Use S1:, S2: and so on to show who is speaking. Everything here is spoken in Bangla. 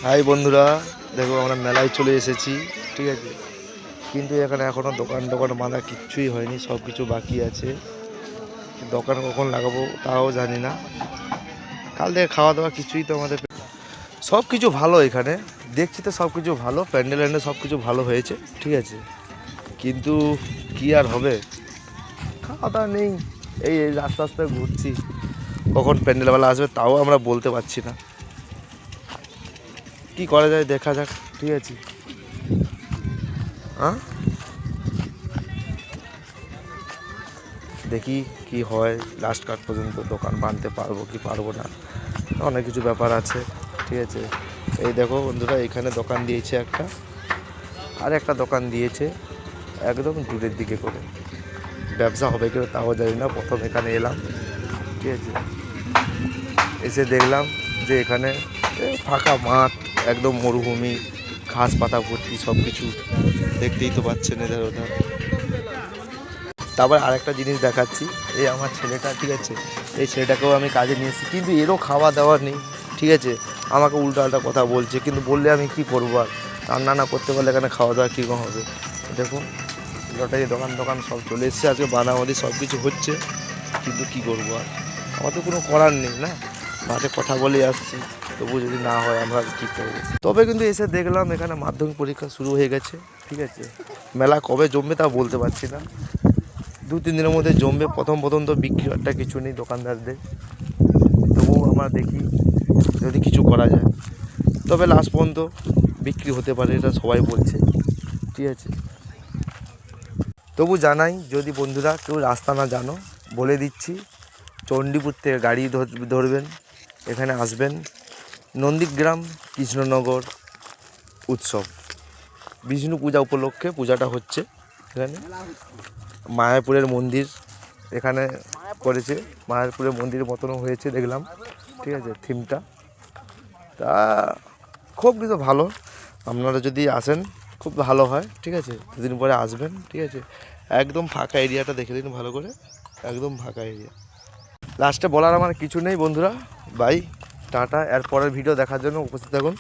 S1: হাই বন্ধুরা, দেখো আমরা মেলায় চলে এসেছি, ঠিক আছে। কিন্তু এখানে এখনও দোকান বাঁধা কিচ্ছুই হয়নি, সব কিছু বাকি আছে। দোকান কখন লাগাবো তাও জানি না। কাল থেকে খাওয়া দাওয়া কিছুই তো আমাদের, সব কিছু ভালো এখানে দেখছি তো, সব কিছু ভালো, প্যান্ডেল সব কিছু ভালো হয়েছে, ঠিক আছে। কিন্তু কি আর হবে, খাওয়া দাওয়া নেই। এই আস্তে আস্তে ঘুরছি, কখন প্যান্ডেলওয়ালা আসবে তাও আমরা বলতে পারছি না। কি করা যায় দেখা যাক, ঠিক আছে। হ্যাঁ, দেখি কি হয়, লাস্ট কাট পর্যন্ত দোকান বাঁধতে পারবো কি পারবো না, অনেক কিছু ব্যাপার আছে, ঠিক আছে। এই দেখো বন্ধুরা, এখানে দোকান দিয়েছে একটা, আর একটা দোকান দিয়েছে একদম দূরের দিকে করে। ব্যবসা হবে কেউ তাও জানি না, প্রথম এখানে এলাম, ঠিক আছে। এসে দেখলাম যে এখানে ফাঁকা মাঠ, একদম মরুভূমি, ঘাস পাতা ভর্তি, সব কিছু দেখতেই তো পাচ্ছেন এদের ওদের। তারপর আরেকটা জিনিস দেখাচ্ছি, এই আমার ছেলেটা, ঠিক আছে, এই ছেলেটাকেও আমি কাজে নিয়েছি, কিন্তু এরও খাওয়া দাওয়া নেই, ঠিক আছে। আমাকে উল্টা কথা বলছে, কিন্তু বললে আমি কি করবো, আর রান্না না করতে পারলে এখানে খাওয়া দাওয়া কীরকম হবে। দেখুন লটারি দোকান সব চলে এসছে, আজকে বাঁধাবাঁধি সব কিছু হচ্ছে, কিন্তু কি করবো আর, আমার তো কোনো করার নেই না, মাঠে কথা বলে আসছি, তবু যদি না হয় আমরা কী করবো। তবে কিন্তু এসে দেখলাম এখানে মাধ্যমিক পরীক্ষা শুরু হয়ে গেছে, ঠিক আছে। মেলা কবে জমবে তা বলতে পারছি না, 2-3 দিনের মধ্যে জমবে। প্রথম তো বিক্রি একটা কিছু নেই দোকানদারদের, তবুও আমরা দেখি যদি কিছু করা যায়, তবে লাস্ট পর্যন্ত বিক্রি হতে পারে, এটা সবাই বলছে, ঠিক আছে। তবু জানাই, যদি বন্ধুরা কেউ রাস্তা না জানো, বলে দিচ্ছি, চণ্ডীপুর থেকে গাড়ি ধরবেন, এখানে আসবেন, নন্দীগ্রাম কৃষ্ণনগর উৎসব, বিষ্ণু পূজা উপলক্ষে পূজাটা হচ্ছে এখানে। মায়াপুরের মন্দির এখানে করেছে, মায়াপুরের মন্দিরের মতনও হয়েছে দেখলাম, ঠিক আছে, থিমটা। তা খুব কিছু ভালো, আপনারা যদি আসেন খুব ভালো হয়, ঠিক আছে। 2 দিন পরে আসবেন, ঠিক আছে। একদম ফাঁকা এরিয়াটা দেখে দিন ভালো করে, একদম ফাঁকা এরিয়া। লাস্টে বলার আমার কিছু নেই বন্ধুরা, বাই, টাটা। এর পরের ভিডিও দেখার জন্য উপস্থিত থাকুন।